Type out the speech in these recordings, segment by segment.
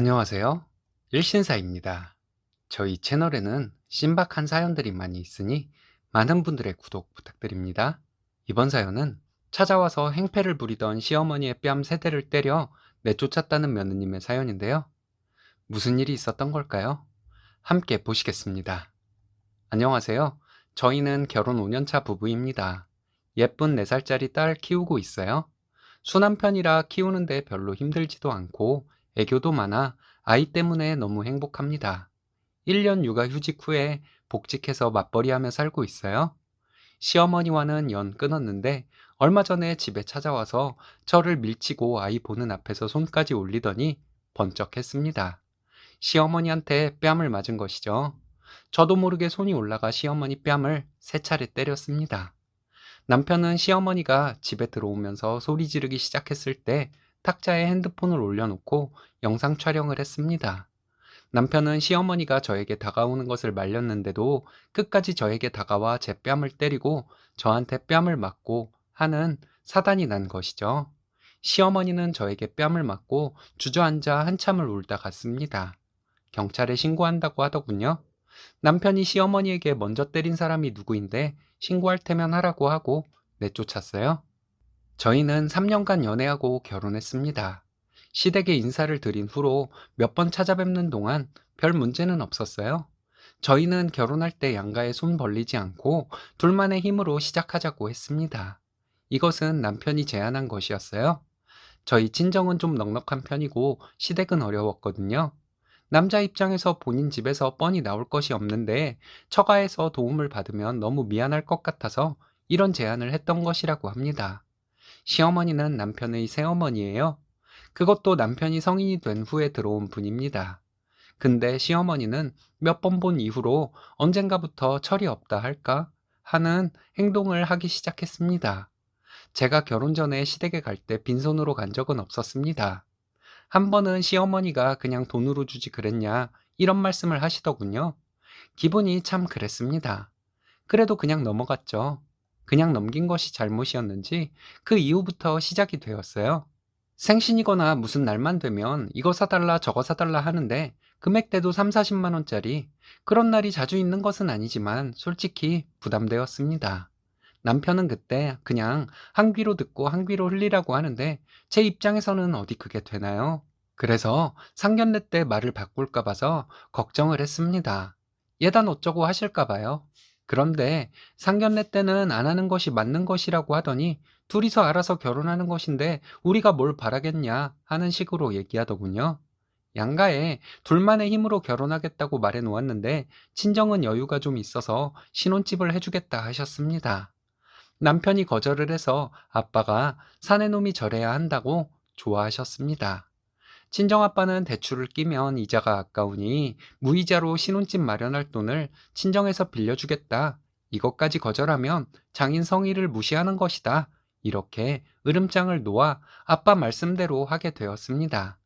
안녕하세요. 일신사입니다. 저희 채널에는 신박한 사연들이 많이 있으니 많은 분들의 구독 부탁드립니다. 이번 사연은 찾아와서 행패를 부리던 시어머니의 뺨 3대를 때려 내쫓았다는 며느님의 사연인데요. 무슨 일이 있었던 걸까요? 함께 보시겠습니다. 안녕하세요. 저희는 결혼 5년차 부부입니다. 예쁜 4살짜리 딸 키우고 있어요. 순한 편이라 키우는데 별로 힘들지도 않고 애교도 많아 아이 때문에 너무 행복합니다. 1년 육아휴직 후에 복직해서 맞벌이하며 살고 있어요. 시어머니와는 연 끊었는데 얼마 전에 집에 찾아와서 저를 밀치고 아이 보는 앞에서 손까지 올리더니 번쩍했습니다. 시어머니한테 뺨을 맞은 것이죠. 저도 모르게 손이 올라가 시어머니 뺨을 3차례 때렸습니다. 남편은 시어머니가 집에 들어오면서 소리 지르기 시작했을 때 탁자에 핸드폰을 올려놓고 영상 촬영을 했습니다. 남편은 시어머니가 저에게 다가오는 것을 말렸는데도 끝까지 저에게 다가와 제 뺨을 때리고 저한테 뺨을 맞고 하는 사단이 난 것이죠. 시어머니는 저에게 뺨을 맞고 주저앉아 한참을 울다 갔습니다. 경찰에 신고한다고 하더군요. 남편이 시어머니에게 먼저 때린 사람이 누구인데 신고할 테면 하라고 하고 내쫓았어요. 저희는 3년간 연애하고 결혼했습니다. 시댁에 인사를 드린 후로 몇 번 찾아뵙는 동안 별 문제는 없었어요. 저희는 결혼할 때 양가에 손 벌리지 않고 둘만의 힘으로 시작하자고 했습니다. 이것은 남편이 제안한 것이었어요. 저희 친정은 좀 넉넉한 편이고 시댁은 어려웠거든요. 남자 입장에서 본인 집에서 뻔히 나올 것이 없는데 처가에서 도움을 받으면 너무 미안할 것 같아서 이런 제안을 했던 것이라고 합니다. 시어머니는 남편의 새어머니예요. 그것도 남편이 성인이 된 후에 들어온 분입니다. 근데 시어머니는 몇 번 본 이후로 언젠가부터 철이 없다 할까 하는 행동을 하기 시작했습니다. 제가 결혼 전에 시댁에 갈 때 빈손으로 간 적은 없었습니다. 한 번은 시어머니가 그냥 돈으로 주지 그랬냐 이런 말씀을 하시더군요. 기분이 참 그랬습니다. 그래도 그냥 넘어갔죠. 그냥 넘긴 것이 잘못이었는지 그 이후부터 시작이 되었어요. 생신이거나 무슨 날만 되면 이거 사달라 저거 사달라 하는데 금액대도 3, 40만 원짜리 그런 날이 자주 있는 것은 아니지만 솔직히 부담되었습니다. 남편은 그때 그냥 한 귀로 듣고 한 귀로 흘리라고 하는데 제 입장에서는 어디 그게 되나요? 그래서 상견례 때 말을 바꿀까 봐서 걱정을 했습니다. 예단 어쩌고 하실까 봐요. 그런데 상견례 때는 안 하는 것이 맞는 것이라고 하더니 둘이서 알아서 결혼하는 것인데 우리가 뭘 바라겠냐 하는 식으로 얘기하더군요. 양가에 둘만의 힘으로 결혼하겠다고 말해 놓았는데 친정은 여유가 좀 있어서 신혼집을 해주겠다 하셨습니다. 남편이 거절을 해서 아빠가 사내놈이 절해야 한다고 좋아하셨습니다. 친정아빠는 대출을 끼면 이자가 아까우니 무이자로 신혼집 마련할 돈을 친정에서 빌려주겠다. 이것까지 거절하면 장인 성의를 무시하는 것이다. 이렇게 으름장을 놓아 아빠 말씀대로 하게 되었습니다.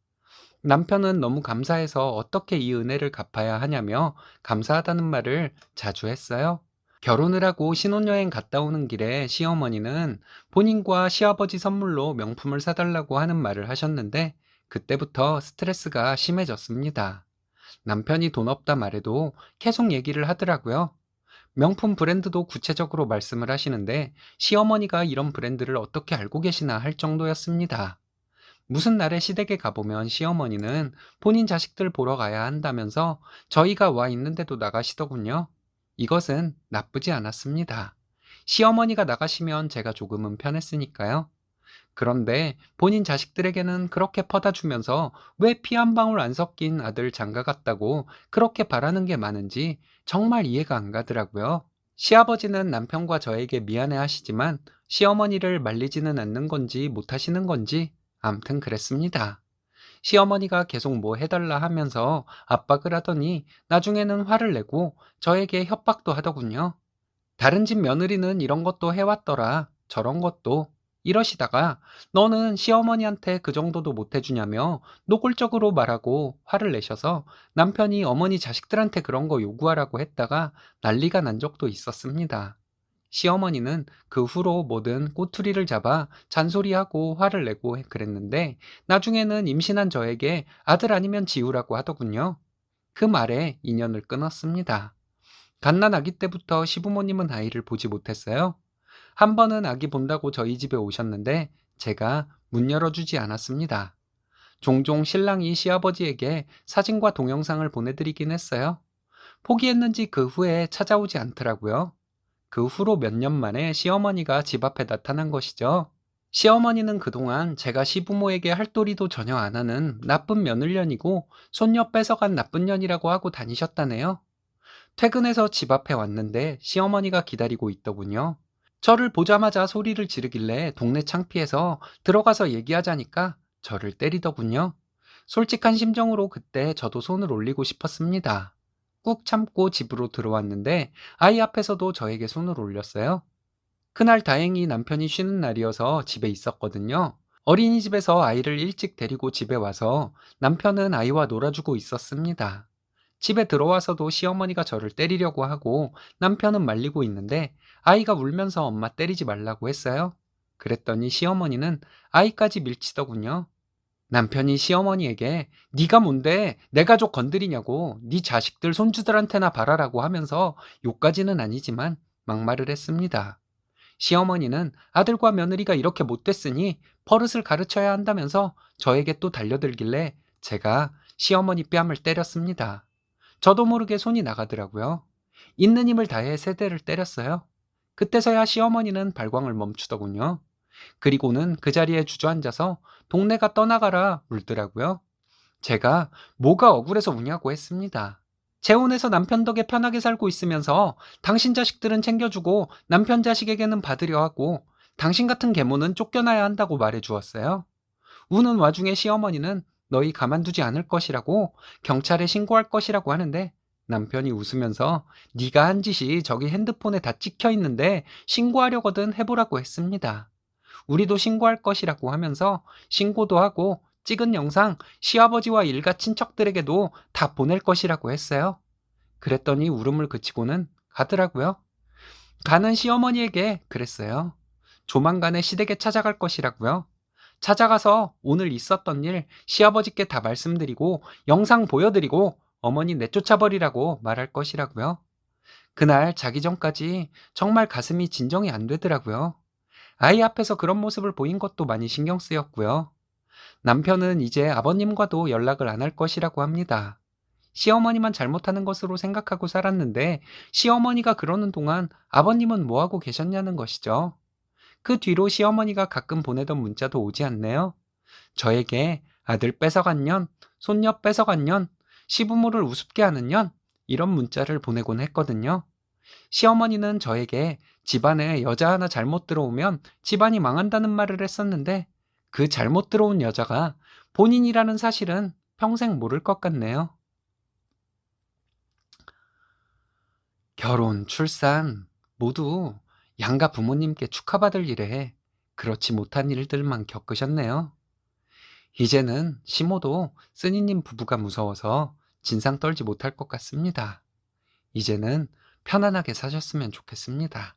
남편은 너무 감사해서 어떻게 이 은혜를 갚아야 하냐며 감사하다는 말을 자주 했어요. 결혼을 하고 신혼여행 갔다 오는 길에 시어머니는 본인과 시아버지 선물로 명품을 사달라고 하는 말을 하셨는데 그때부터 스트레스가 심해졌습니다. 남편이 돈 없다 말해도 계속 얘기를 하더라고요. 명품 브랜드도 구체적으로 말씀을 하시는데 시어머니가 이런 브랜드를 어떻게 알고 계시나 할 정도였습니다. 무슨 날에 시댁에 가보면 시어머니는 본인 자식들 보러 가야 한다면서 저희가 와 있는데도 나가시더군요. 이것은 나쁘지 않았습니다. 시어머니가 나가시면 제가 조금은 편했으니까요. 그런데 본인 자식들에게는 그렇게 퍼다 주면서 왜 피 한 방울 안 섞인 아들 장가 같다고 그렇게 바라는 게 많은지 정말 이해가 안 가더라고요. 시아버지는 남편과 저에게 미안해 하시지만 시어머니를 말리지는 않는 건지 못하시는 건지 암튼 그랬습니다. 시어머니가 계속 뭐 해달라 하면서 압박을 하더니 나중에는 화를 내고 저에게 협박도 하더군요. 다른 집 며느리는 이런 것도 해왔더라. 저런 것도. 이러시다가 너는 시어머니한테 그 정도도 못 해주냐며 노골적으로 말하고 화를 내셔서 남편이 어머니 자식들한테 그런 거 요구하라고 했다가 난리가 난 적도 있었습니다. 시어머니는 그 후로 뭐든 꼬투리를 잡아 잔소리하고 화를 내고 그랬는데 나중에는 임신한 저에게 아들 아니면 지우라고 하더군요. 그 말에 인연을 끊었습니다. 갓난 아기 때부터 시부모님은 아이를 보지 못했어요. 한 번은 아기 본다고 저희 집에 오셨는데 제가 문 열어주지 않았습니다. 종종 신랑이 시아버지에게 사진과 동영상을 보내드리긴 했어요. 포기했는지 그 후에 찾아오지 않더라고요. 그 후로 몇 년 만에 시어머니가 집 앞에 나타난 것이죠. 시어머니는 그동안 제가 시부모에게 할 도리도 전혀 안 하는 나쁜 며느년이고 손녀 뺏어간 나쁜 년이라고 하고 다니셨다네요. 퇴근해서 집 앞에 왔는데 시어머니가 기다리고 있더군요. 저를 보자마자 소리를 지르길래 동네 창피해서 들어가서 얘기하자니까 저를 때리더군요. 솔직한 심정으로 그때 저도 손을 올리고 싶었습니다. 꾹 참고 집으로 들어왔는데 아이 앞에서도 저에게 손을 올렸어요. 그날 다행히 남편이 쉬는 날이어서 집에 있었거든요. 어린이집에서 아이를 일찍 데리고 집에 와서 남편은 아이와 놀아주고 있었습니다. 집에 들어와서도 시어머니가 저를 때리려고 하고 남편은 말리고 있는데 아이가 울면서 엄마 때리지 말라고 했어요. 그랬더니 시어머니는 아이까지 밀치더군요. 남편이 시어머니에게 네가 뭔데 내 가족 건드리냐고 네 자식들 손주들한테나 바라라고 하면서 욕까지는 아니지만 막말을 했습니다. 시어머니는 아들과 며느리가 이렇게 못됐으니 버릇을 가르쳐야 한다면서 저에게 또 달려들길래 제가 시어머니 뺨을 때렸습니다. 저도 모르게 손이 나가더라고요. 있는 힘을 다해 세대를 때렸어요. 그때서야 시어머니는 발광을 멈추더군요. 그리고는 그 자리에 주저앉아서 동네가 떠나가라 울더라고요. 제가 뭐가 억울해서 우냐고 했습니다. 재혼해서 남편 덕에 편하게 살고 있으면서 당신 자식들은 챙겨주고 남편 자식에게는 받으려 하고 당신 같은 계모는 쫓겨나야 한다고 말해 주었어요. 우는 와중에 시어머니는 너희 가만두지 않을 것이라고 경찰에 신고할 것이라고 하는데 남편이 웃으면서 네가 한 짓이 저기 핸드폰에 다 찍혀 있는데 신고하려거든 해보라고 했습니다. 우리도 신고할 것이라고 하면서 신고도 하고 찍은 영상 시아버지와 일가 친척들에게도 다 보낼 것이라고 했어요. 그랬더니 울음을 그치고는 가더라고요. 가는 시어머니에게 그랬어요. 조만간에 시댁에 찾아갈 것이라고요. 찾아가서 오늘 있었던 일 시아버지께 다 말씀드리고 영상 보여드리고 어머니 내쫓아버리라고 말할 것이라고요. 그날 자기 전까지 정말 가슴이 진정이 안 되더라고요. 아이 앞에서 그런 모습을 보인 것도 많이 신경 쓰였고요. 남편은 이제 아버님과도 연락을 안 할 것이라고 합니다. 시어머니만 잘못하는 것으로 생각하고 살았는데 시어머니가 그러는 동안 아버님은 뭐하고 계셨냐는 것이죠. 그 뒤로 시어머니가 가끔 보내던 문자도 오지 않네요. 저에게 아들 뺏어간 년, 손녀 뺏어간 년, 시부모를 우습게 하는 년, 이런 문자를 보내곤 했거든요. 시어머니는 저에게 집안에 여자 하나 잘못 들어오면 집안이 망한다는 말을 했었는데 그 잘못 들어온 여자가 본인이라는 사실은 평생 모를 것 같네요. 결혼, 출산 모두 양가 부모님께 축하받을 일에 그렇지 못한 일들만 겪으셨네요. 이제는 시모도 쓰니님 부부가 무서워서 진상 떨지 못할 것 같습니다. 이제는 편안하게 사셨으면 좋겠습니다.